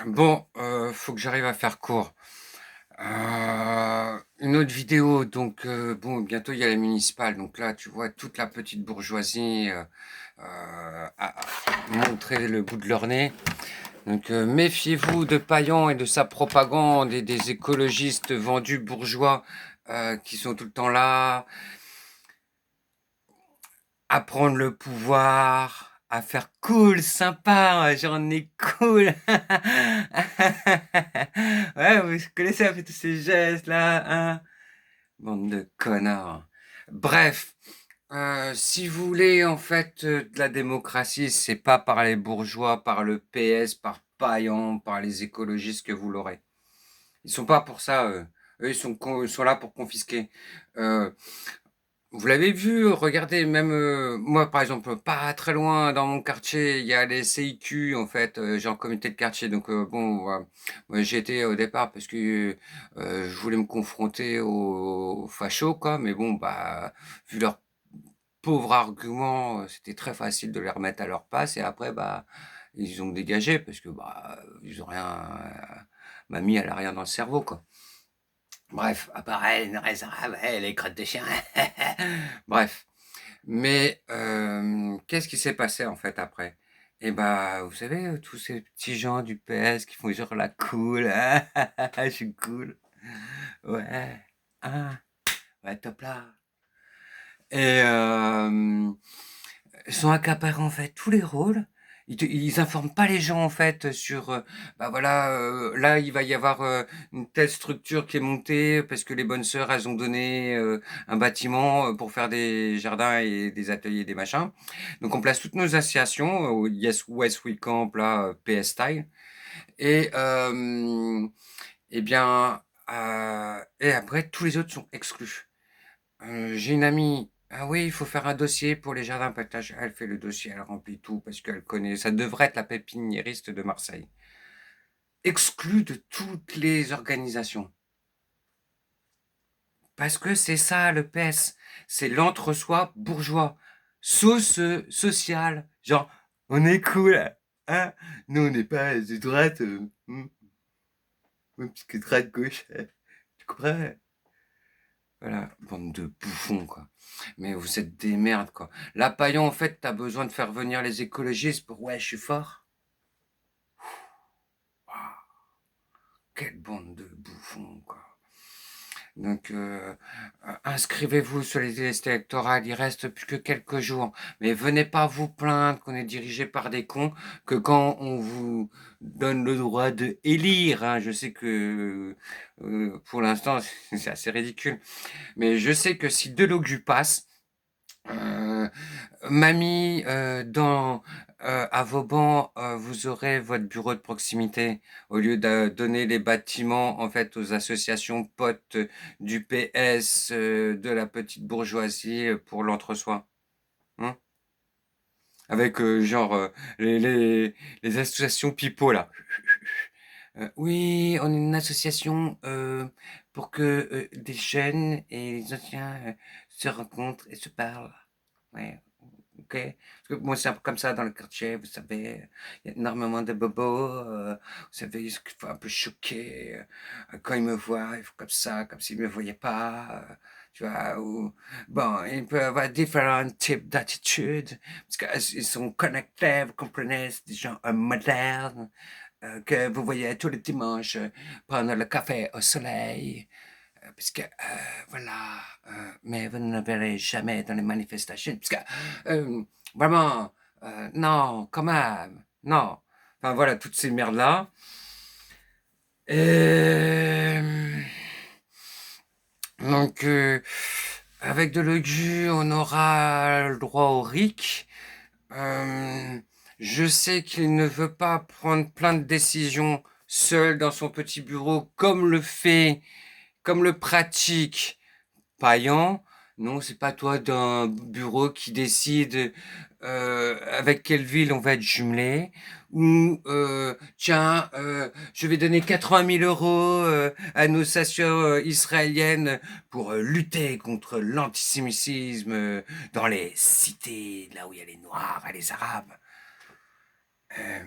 Bon, faut que j'arrive à faire court. Une autre vidéo, donc bon, bientôt il y a les municipales, donc là tu vois toute la petite bourgeoisie montrer le bout de leur nez. Donc méfiez-vous de Payan et de sa propagande et des écologistes vendus bourgeois qui sont tout le temps là à prendre le pouvoir, à faire cool, sympa, j'en ai cool. Ouais, vous connaissez un peu tous ces gestes là, hein? Bande de connards. Bref, si vous voulez en fait de la démocratie, c'est pas par les bourgeois, par le PS, par Payan, par les écologistes que vous l'aurez. Ils sont pas pour ça, eux. Eux, ils sont là pour confisquer. Euh, Vous l'avez vu, regardez, même moi par exemple, pas très loin dans mon quartier, il y a les CIQ en fait, j'ai en comité de quartier, donc bon, voilà. Moi, j'y étais au départ parce que je voulais me confronter aux fachos, quoi, mais bon, bah, vu leurs pauvres arguments, c'était très facile de les remettre à leur place, et après, bah, ils ont dégagé parce que, bah, ils ont rien, mamie, elle a rien dans le cerveau, quoi. Bref, à part elle, une raison, ah ouais, les crottes de chien. Bref. Mais qu'est-ce qui s'est passé en fait après? Et bah, vous savez, tous ces petits gens du PS qui font genre la cool, je suis cool, ouais, ah, ouais, top là. Et ils sont accaparés en fait tous les rôles. Ils informent pas les gens en fait sur, bah voilà, là il va y avoir une telle structure qui est montée parce que les bonnes sœurs elles ont donné un bâtiment pour faire des jardins et des ateliers, des machins. Donc on place toutes nos associations au Yes West We Camp là, PS Style. Et bien, et après tous les autres sont exclus. J'ai une amie. Ah oui, il faut faire un dossier pour les jardins potages. Elle fait le dossier, elle remplit tout parce qu'elle connaît. Ça devrait être la pépiniériste de Marseille. Exclue de toutes les organisations. Parce que c'est ça le PS. C'est l'entre-soi bourgeois. Sauce sociale. Genre, on est cool. Hein? Nous, on n'est pas de droite. Parce que droite gauche. Tu comprends? Voilà, bande de bouffons, quoi. Mais vous êtes des merdes, quoi. Là, Payan, en fait, t'as besoin de faire venir les écologistes pour ouais, je suis fort. Waouh, quelle bande de bouffons, quoi. Donc, inscrivez-vous sur les listes électorales, il reste plus que quelques jours. Mais venez pas vous plaindre qu'on est dirigé par des cons, que quand on vous donne le droit de élire, hein, je sais que pour l'instant, c'est assez ridicule, mais je sais que si Delogu passe, Euh, mamie, à Vauban, vous aurez votre bureau de proximité. Au lieu de donner les bâtiments en fait aux associations potes du PS, de la petite bourgeoisie pour l'entre-soi. Hein. Avec genre les associations pipeau là. Oui, on est une association pour que des jeunes et les anciens se rencontrent et se parlent. Ouais. Ok. Parce que moi, c'est un peu comme ça dans le quartier, vous savez. Il y a énormément de bobos. Vous savez, il faut un peu choquer. Quand ils me voient, ils font comme s'ils ne me voyaient pas. Tu vois, ou, bon, ils peuvent avoir différents types d'attitudes. Parce qu'ils sont connectés, vous comprenez, c'est des gens modernes que vous voyez tous les dimanches prendre le café au soleil. Puisque, voilà, mais vous ne le verrez jamais dans les manifestations, puisque, vraiment, non, quand même, non. Enfin, voilà, toutes ces merdes-là. Et, donc, avec de l'aigu, on aura le droit au RIC. Euh, je sais qu'il ne veut pas prendre plein de décisions seul dans son petit bureau, comme le pratique Payan. Non, c'est pas toi d'un bureau qui décide avec quelle ville on va être jumelé. Ou, tiens, je vais donner 80 000 euros à nos stations israéliennes pour lutter contre l'antisémitisme dans les cités, là où il y a les Noirs et les Arabes. Euh,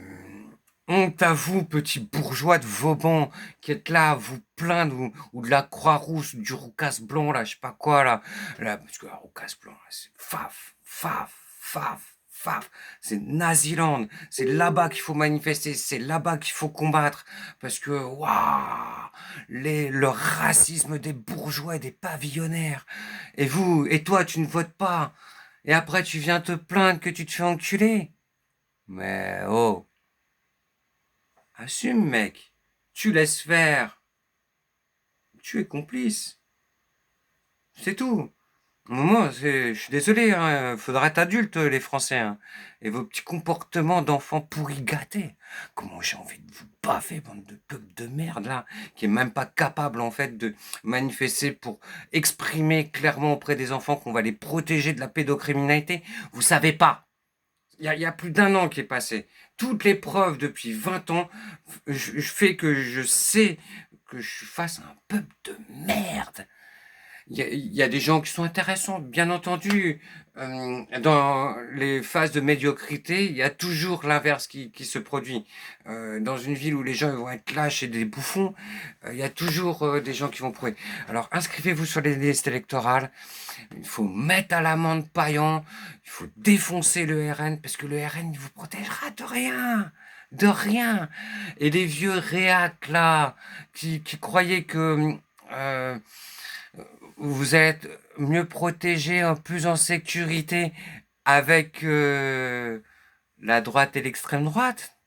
Honte à vous, petits bourgeois de Vauban, qui êtes là à vous plaindre, ou de la Croix-Rousse, du Roucas blanc, là, je sais pas quoi, là, parce que la Roucas blanc, là, c'est faf, faf, faf, faf, c'est Naziland, c'est là-bas qu'il faut manifester, c'est là-bas qu'il faut combattre, parce que, waouh, le racisme des bourgeois et des pavillonnaires, et vous, et toi, tu ne votes pas, et après tu viens te plaindre que tu te fais enculer, mais oh, assume, mec. Tu laisses faire. Tu es complice. C'est tout. Moi, je suis désolé, hein, faudra être adulte, les Français, hein. Et vos petits comportements d'enfants pourris gâtés. Comment j'ai envie de vous baffer, bande de peuple de merde, là, qui est même pas capable, en fait, de manifester pour exprimer clairement auprès des enfants qu'on va les protéger de la pédocriminalité. Vous savez pas. Il y a plus d'un an qui est passé. Toutes les preuves depuis 20 ans je fais que je sais que je suis face à un peuple de merde. Il y a des gens qui sont intéressants, bien entendu. Dans les phases de médiocrité, il y a toujours l'inverse qui se produit. Dans une ville où les gens vont être lâches et des bouffons, il y a toujours des gens qui vont prouver. Alors inscrivez-vous sur les listes électorales. Il faut mettre à l'amende Payan. Il faut défoncer le RN parce que le RN ne vous protégera de rien. De rien. Et les vieux réacs là qui croyaient que euh, vous êtes mieux protégé, plus en sécurité avec la droite et l'extrême droite,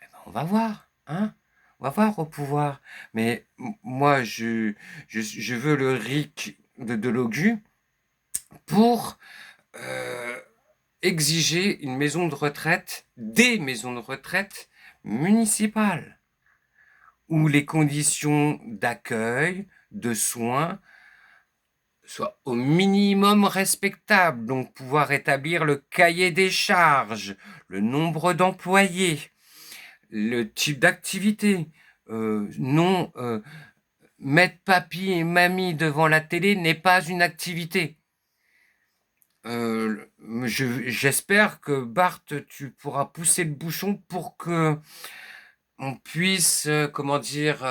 eh ben, on va voir, hein. On va voir au pouvoir. Mais moi, je veux le RIC de Logu pour euh, exiger une maison de retraite, des maisons de retraite municipales, où les conditions d'accueil, de soins, soient au minimum respectables, donc pouvoir établir le cahier des charges, le nombre d'employés, le type d'activité. Non, mettre papy et mamie devant la télé n'est pas une activité. J'espère que Bart, tu pourras pousser le bouchon pour que on puisse, comment dire,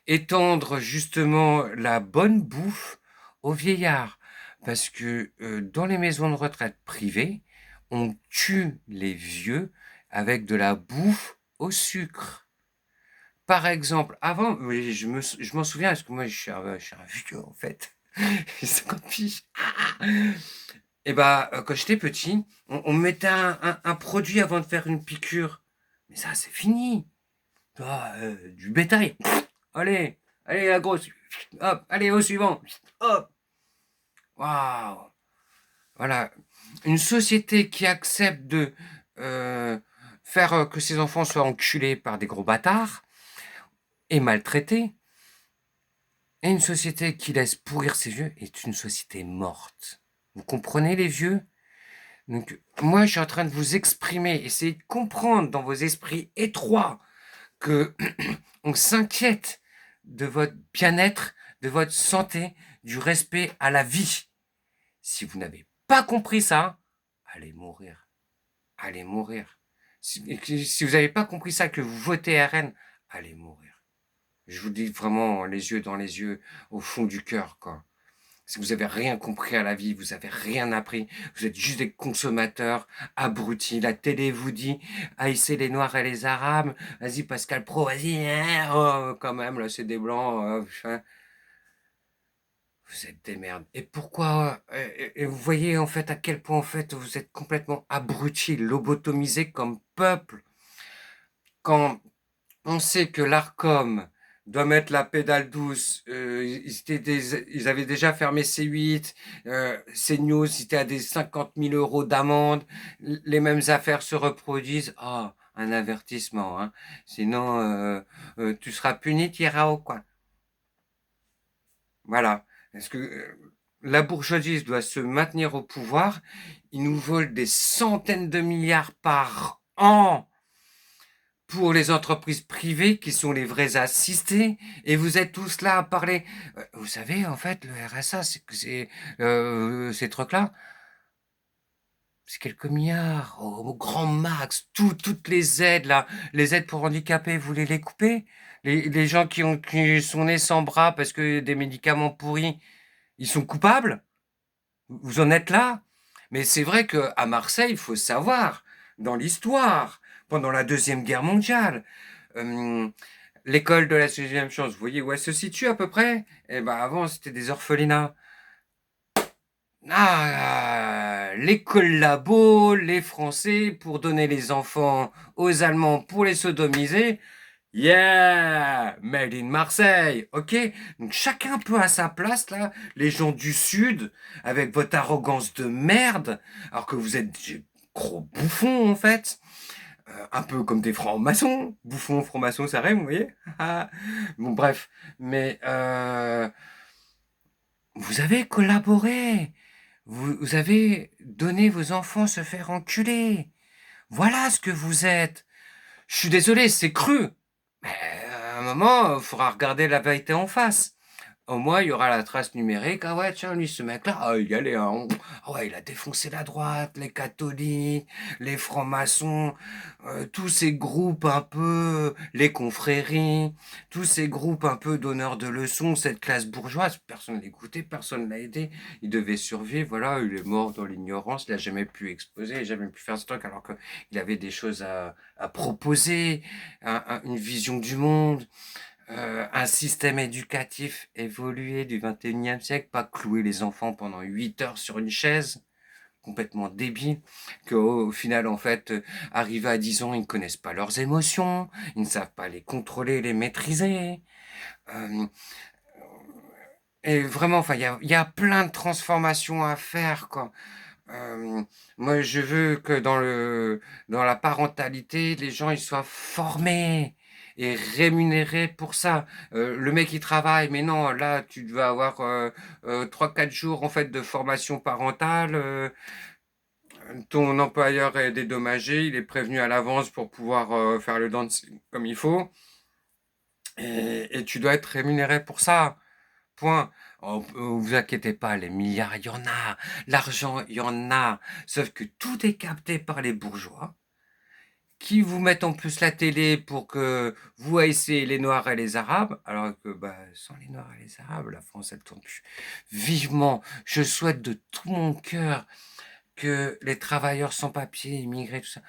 étendre justement la bonne bouffe aux vieillards. Parce que dans les maisons de retraite privées, on tue les vieux avec de la bouffe au sucre. Par exemple, avant, oui, je m'en souviens, parce que moi je suis un vieux en fait, j'ai 50 piges. Et bah, quand j'étais petit, on mettait un produit avant de faire une piqûre. Mais ça, c'est fini. Ah, du bétail. Allez, allez la grosse. Hop, allez au suivant. Hop. Waouh. Voilà. Une société qui accepte de faire que ses enfants soient enculés par des gros bâtards et maltraités, et une société qui laisse pourrir ses vieux est une société morte. Vous comprenez les vieux? Donc, moi, je suis en train de vous exprimer, essayez de comprendre dans vos esprits étroits que on s'inquiète de votre bien-être, de votre santé, du respect à la vie. Si vous n'avez pas compris ça, allez mourir. Allez mourir. Si vous n'avez pas compris ça, que vous votez RN, allez mourir. Je vous dis vraiment les yeux dans les yeux, au fond du cœur, quoi. Si vous avez rien compris à la vie, vous avez rien appris, vous êtes juste des consommateurs abrutis. La télé vous dit haïssez les Noirs et les Arabes. Vas-y Pascal Pro, vas-y, hein, oh, quand même là c'est des blancs. Vous êtes des merdes. Et pourquoi et vous voyez en fait à quel point en fait vous êtes complètement abrutis, lobotomisés comme peuple. Quand on sait que l'Arcom doit mettre la pédale douce. Ils avaient déjà fermé C8, CNews, ils étaient à des 50 000 euros d'amende. Les mêmes affaires se reproduisent. Ah, oh, un avertissement. Hein. Sinon, tu seras puni, tu iras au coin. Voilà. Est-ce que la bourgeoisie doit se maintenir au pouvoir? Ils nous volent des centaines de milliards par an pour les entreprises privées qui sont les vrais assistés, et vous êtes tous là à parler. Vous savez, en fait, le RSA, c'est ces trucs-là, C'est quelques milliards, au grand max. Toutes les aides, là, les aides pour handicapés, vous voulez les couper? Les gens qui sont nés sans bras parce que des médicaments pourris, ils sont coupables? Vous en êtes là? Mais c'est vrai qu'à Marseille, il faut savoir, dans l'histoire, pendant la Deuxième Guerre mondiale, l'école de la Deuxième Chance, vous voyez où elle se situe à peu près? Eh ben avant, c'était des orphelinats. Ah, les collabos, les Français, pour donner les enfants aux Allemands pour les sodomiser. Yeah! Made in Marseille, ok? Donc chacun peut à sa place, là, les gens du Sud, avec votre arrogance de merde, alors que vous êtes des gros bouffons, en fait. Un peu comme des francs-maçons. Bouffons, francs-maçons, ça rime, vous voyez? Bon, bref. Mais vous avez collaboré. Vous avez donné vos enfants se faire enculer. Voilà ce que vous êtes. Je suis désolé, c'est cru. Mais à un moment, il faudra regarder la vérité en face. Au moins, il y aura la trace numérique. Ah ouais, tiens, lui, ce mec-là, ah, il y allait, hein. Ah ouais, il a défoncé la droite, les catholiques, les francs-maçons, tous ces groupes un peu, les confréries, tous ces groupes un peu donneurs de leçons, cette classe bourgeoise, personne ne l'écoutait, personne ne l'a aidé. Il devait survivre, voilà, il est mort dans l'ignorance, il n'a jamais pu exposer, il n'a jamais pu faire ce truc, alors qu'il avait des choses à proposer, une vision du monde. Un système éducatif évolué du 21e siècle, pas clouer les enfants pendant 8 heures sur une chaise, complètement débile, qu'au final, en fait, arrivés à 10 ans, ils ne connaissent pas leurs émotions, ils ne savent pas les contrôler, les maîtriser. Euh, et vraiment, enfin, il y a plein de transformations à faire, quoi. Euh, Moi, je veux que dans la parentalité, les gens ils soient formés et rémunérés pour ça. Le mec il travaille, mais non, là tu dois avoir 3-4 jours en fait de formation parentale. Ton employeur est dédommagé, il est prévenu à l'avance pour pouvoir faire le dancing comme il faut, et tu dois être rémunéré pour ça. Point. Oh, vous inquiétez pas, les milliards, il y en a. L'argent, il y en a. Sauf que tout est capté par les bourgeois, qui vous mettent en plus la télé pour que vous haissiez les Noirs et les Arabes, alors que bah, sans les Noirs et les Arabes, la France, elle tourne plus. Vivement, je souhaite de tout mon cœur que les travailleurs sans papier, immigrés, tout ça,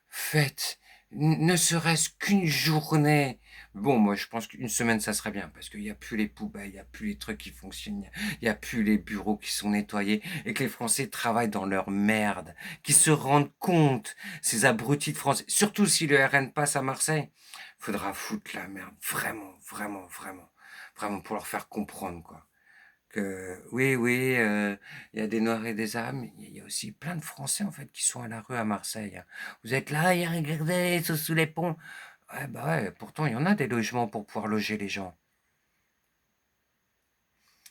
faites ne serait-ce qu'une journée. Bon, moi, je pense qu'une semaine, ça serait bien, parce qu'il n'y a plus les poubelles, il n'y a plus les trucs qui fonctionnent, il n'y a plus les bureaux qui sont nettoyés, et que les Français travaillent dans leur merde, qu'ils se rendent compte, ces abrutis de Français, surtout si le RN passe à Marseille, faudra foutre la merde, vraiment, vraiment, vraiment, vraiment, pour leur faire comprendre, quoi. Que oui, oui, il y a des Noirs et des Arabes, mais il y a aussi plein de Français en fait qui sont à la rue à Marseille, hein. Vous êtes là, il y a regardez, ils sont sous les ponts. Ouais, bah ouais, pourtant il y en a des logements pour pouvoir loger les gens.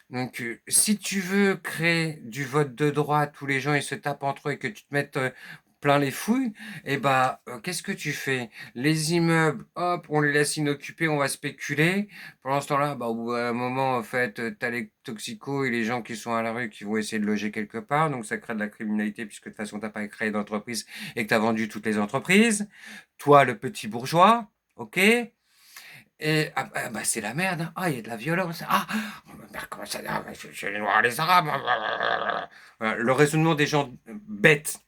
Donc, si tu veux créer du vote de droite où les gens ils se tapent entre eux et que tu te mettes plein les fouilles, et bah, qu'est-ce que tu fais? Les immeubles, hop, on les laisse inoccupés, on va spéculer. Pendant ce temps-là, bah, au bout d'un moment, en fait, t'as les toxicos et les gens qui sont à la rue qui vont essayer de loger quelque part. Donc, ça crée de la criminalité puisque de toute façon, t'as pas créé d'entreprise et que t'as vendu toutes les entreprises. Toi, le petit bourgeois, ok? Et bah, c'est la merde, hein. Ah, il y a de la violence. Ah, comment ça, c'est les Noirs, les Arabes. Voilà, le raisonnement des gens bêtes.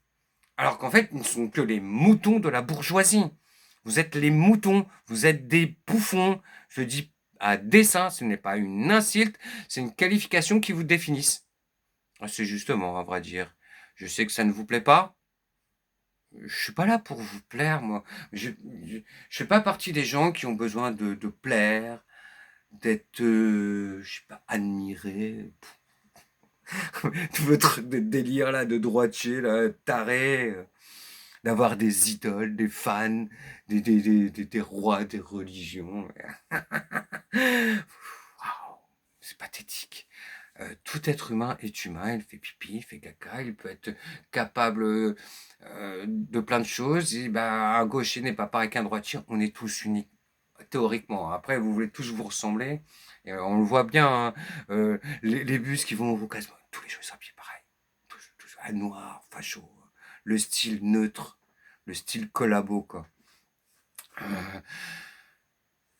Alors qu'en fait, ils ne sont que les moutons de la bourgeoisie. Vous êtes les moutons, vous êtes des bouffons. Je dis à dessein, ce n'est pas une insulte, c'est une qualification qui vous définisse. C'est justement, à vrai dire. Je sais que ça ne vous plaît pas. Je suis pas là pour vous plaire, moi. Je fais pas partie des gens qui ont besoin de plaire, d'être, je sais pas, admiré. Tout votre délire là de droitier, là, taré, d'avoir des idoles, des fans, des rois des religions. Waouh, c'est pathétique. Tout être humain est humain, il fait pipi, il fait caca, il peut être capable de plein de choses. Et bah, un gaucher n'est pas pareil qu'un droitier, on est tous uniques, théoriquement. Après, vous voulez tous vous ressembler, et on le voit bien, hein, les bus qui vont au Caucase, tous les gens sont habillés pareil, tous à noir, facho. le style neutre, le style collabo, quoi. Euh,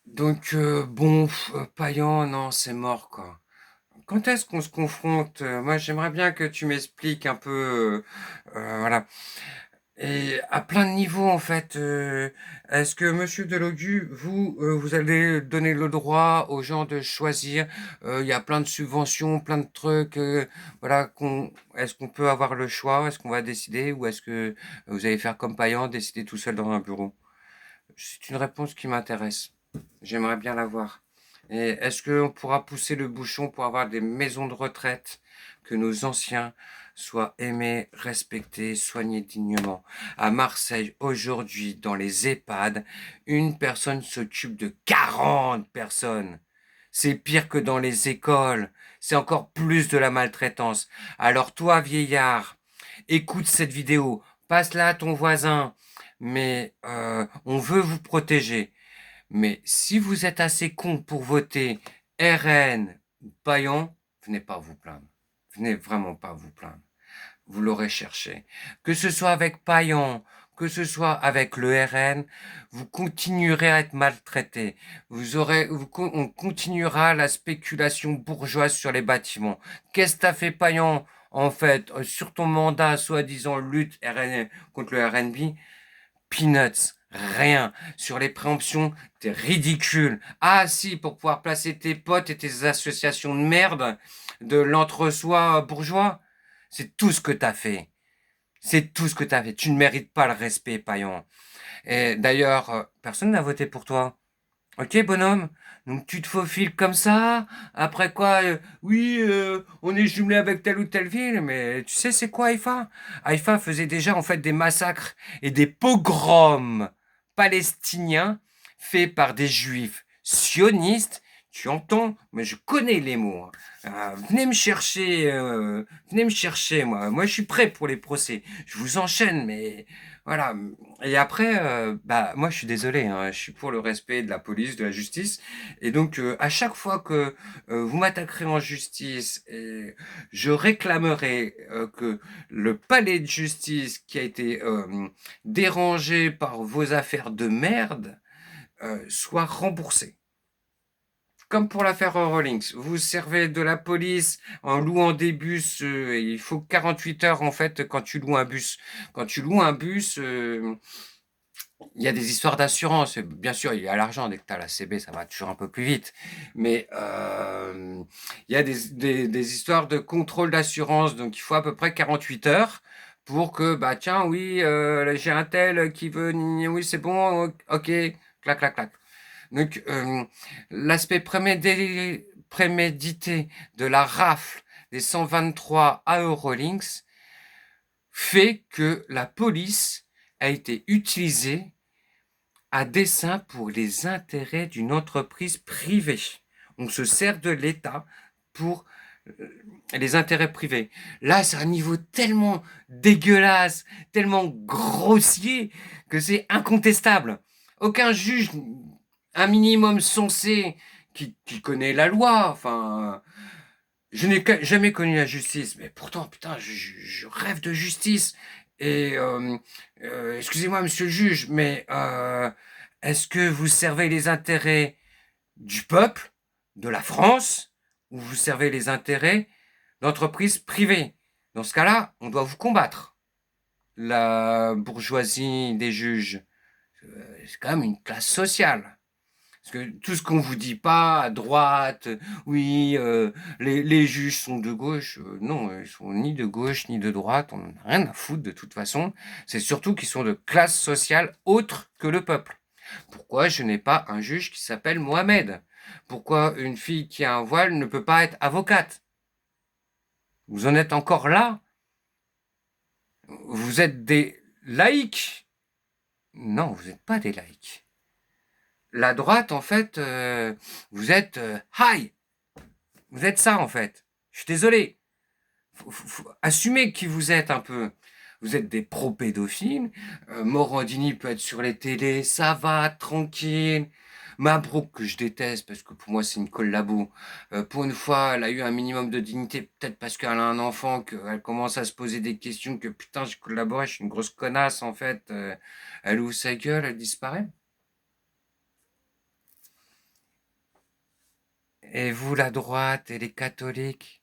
donc, bon, Payan, non, c'est mort, quoi. Quand est-ce qu'on se confronte? Moi, j'aimerais bien que tu m'expliques un peu, voilà. Et à plein de niveaux, en fait. Est-ce que, Monsieur Delogu, vous allez donner le droit aux gens de choisir? Il y a plein de subventions, plein de trucs. Voilà, est-ce qu'on peut avoir le choix? Est-ce qu'on va décider? Ou est-ce que vous allez faire comme Payan, décider tout seul dans un bureau? C'est une réponse qui m'intéresse. J'aimerais bien l'avoir. Et est-ce qu'on pourra pousser le bouchon pour avoir des maisons de retraite, que nos anciens soient aimés, respectés, soignés dignement? À Marseille, aujourd'hui, dans les EHPAD, une personne s'occupe de 40 personnes. C'est pire que dans les écoles. C'est encore plus de la maltraitance. Alors toi, vieillard, écoute cette vidéo, passe-la à ton voisin, mais on veut vous protéger. Mais si vous êtes assez con pour voter RN ou Payan, venez pas vous plaindre. Venez vraiment pas vous plaindre. Vous l'aurez cherché. Que ce soit avec Payan, que ce soit avec le RN, vous continuerez à être maltraité. On continuera la spéculation bourgeoise sur les bâtiments. Qu'est-ce que t'as fait, Payan, en fait, sur ton mandat, soi-disant lutte contre le RNB? Peanuts, rien. Sur les préemptions, t'es ridicule. Ah si, pour pouvoir placer tes potes et tes associations de merde de l'entre-soi bourgeois, c'est tout ce que t'as fait. C'est tout ce que t'as fait. Tu ne mérites pas le respect, Payan. Et d'ailleurs, personne n'a voté pour toi. Ok, bonhomme? Donc tu te faufiles comme ça? Après quoi, oui, on est jumelé avec telle ou telle ville, mais tu sais c'est quoi Haïfa? Haïfa faisait déjà en fait des massacres et des pogroms palestiniens faits par des juifs sionistes. Tu entends? Mais je connais les mots, hein. Venez me chercher, moi. Moi, je suis prêt pour les procès. Je vous enchaîne, mais voilà. Et après, bah, moi, je suis désolé, hein, je suis pour le respect de la police, de la justice. Et donc, à chaque fois que vous m'attaquerez en justice, je réclamerai que le palais de justice qui a été dérangé par vos affaires de merde soit remboursé. Comme pour l'affaire Eurowings, vous servez de la police en louant des bus. Il faut 48 heures en fait quand tu loues un bus. Quand tu loues un bus, il y a des histoires d'assurance. Bien sûr, il y a l'argent. Dès que tu as la CB, ça va toujours un peu plus vite. Mais il y a des histoires de contrôle d'assurance. Donc, il faut à peu près 48 heures pour que, bah tiens, oui, j'ai un tel qui veut, oui, c'est bon, ok, clac, clac, clac. Donc, l'aspect prémédité de la rafle des 123 à Eurolinks fait que la police a été utilisée à dessein pour les intérêts d'une entreprise privée. On se sert de l'État pour les intérêts privés. Là, c'est un niveau tellement dégueulasse, tellement grossier, que c'est incontestable. Aucun juge, un minimum sensé, qui connaît la loi, enfin... Je n'ai jamais connu la justice, mais pourtant, putain, je rêve de justice. Et excusez-moi, monsieur le juge, mais est-ce que vous servez les intérêts du peuple, de la France, ou vous servez les intérêts d'entreprises privées? Dans ce cas-là, on doit vous combattre. La bourgeoisie des juges, c'est quand même une classe sociale. Parce que tout ce qu'on vous dit pas, à droite, oui, les juges sont de gauche, non, ils sont ni de gauche ni de droite, on n'en a rien à foutre de toute façon. C'est surtout qu'ils sont de classe sociale autre que le peuple. Pourquoi je n'ai pas un juge qui s'appelle Mohamed? Pourquoi une fille qui a un voile ne peut pas être avocate? Vous en êtes encore là? Vous êtes des laïcs? Non, vous n'êtes pas des laïcs. La droite, en fait, vous êtes high. Vous êtes ça, en fait. Je suis désolé. Faut assumer qui vous êtes un peu. Vous êtes des pro-pédophiles. Morandini peut être sur les télés, ça va, tranquille. Mabrouk, que je déteste, parce que pour moi, c'est une collabo. Pour une fois, elle a eu un minimum de dignité, peut-être parce qu'elle a un enfant, qu'elle commence à se poser des questions, que putain, j'ai collaboré, je suis une grosse connasse, en fait. Elle ouvre sa gueule, elle disparaît. Et vous, la droite et les catholiques,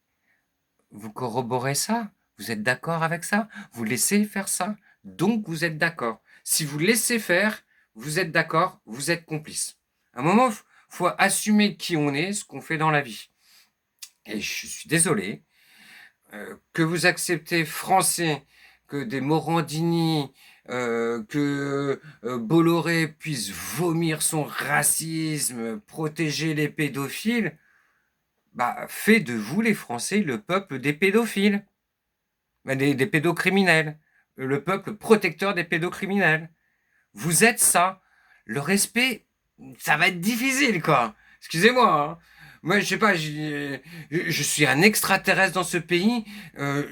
vous corroborez ça? Vous êtes d'accord avec ça? Vous laissez faire ça? Donc vous êtes d'accord. Si vous laissez faire, vous êtes d'accord, vous êtes complice. À un moment, faut assumer qui on est, ce qu'on fait dans la vie. Et je suis désolé, que vous acceptez français, que des Morandini, que Bolloré puisse vomir son racisme, protéger les pédophiles, bah, fait de vous, les Français, le peuple des pédophiles, des pédocriminels, le peuple protecteur des pédocriminels. Vous êtes ça. Le respect, ça va être difficile, quoi. Excusez-moi, hein. Moi, je sais pas, je suis un extraterrestre dans ce pays. euh,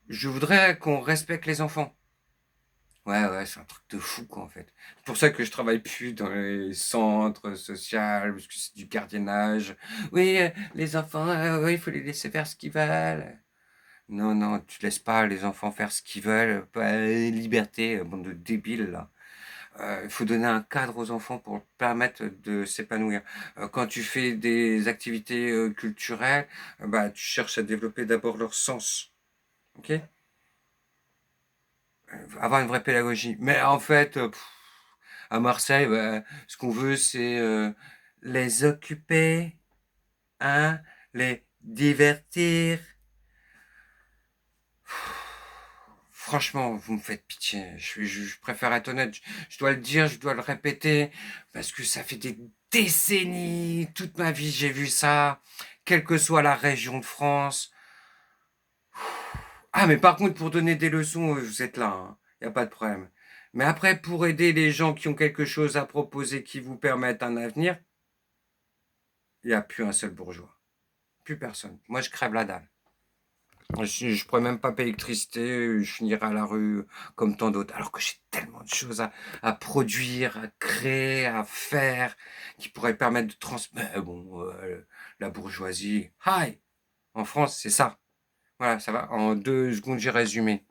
je voudrais qu'on respecte les enfants. Ouais, ouais, c'est un truc de fou, quoi, en fait. C'est pour ça que je travaille plus dans les centres sociaux, parce que c'est du gardiennage. Oui, les enfants, oui, il faut les laisser faire ce qu'ils veulent. Non, non, tu laisses pas les enfants faire ce qu'ils veulent. Pas liberté, bande de débiles, là. Il faut donner un cadre aux enfants pour leur permettre de s'épanouir. Quand tu fais des activités culturelles, bah, tu cherches à développer d'abord leur sens. Ok? Avoir une vraie pédagogie. Mais en fait, à Marseille, bah, ce qu'on veut, c'est les occuper, hein, les divertir. Franchement, vous me faites pitié. Je préfère être honnête. Je dois le dire, je dois le répéter, parce que ça fait des décennies, toute ma vie, j'ai vu ça, quelle que soit la région de France. Ah, mais par contre, pour donner des leçons, vous êtes là, hein. Y a pas de problème. Mais après, pour aider les gens qui ont quelque chose à proposer qui vous permettent un avenir, il n'y a plus un seul bourgeois. Plus personne. Moi, je crève la dalle. Je pourrais même pas payer l'électricité, je finirais à la rue comme tant d'autres. Alors que j'ai tellement de choses à produire, à créer, à faire, qui pourraient permettre de transmettre. Bon, la bourgeoisie. Hi! En France, c'est ça. Voilà, ça va. En 2 secondes, j'ai résumé.